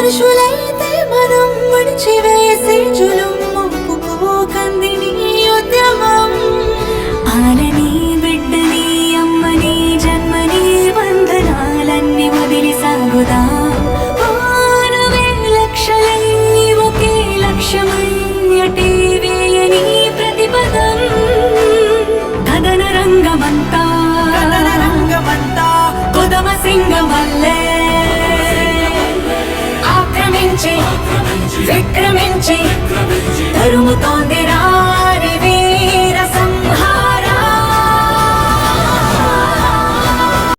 మనుషులైతే మనం మడిచివేసే జులుం ఒప్పుకోకందిని ఉద్యమం ఆలని బిడ్డని అమ్మని జన్మని బంధనాలన్నీ వదిలి సాగుదా మానవే లక్షలై ఒకే లక్ష్యమై అటే వేయని ప్రతిపదం కథన రంగమంతా కొదమ సింగమల్లే ఆక్రమించి విక్రమించి తరుముతోందిరా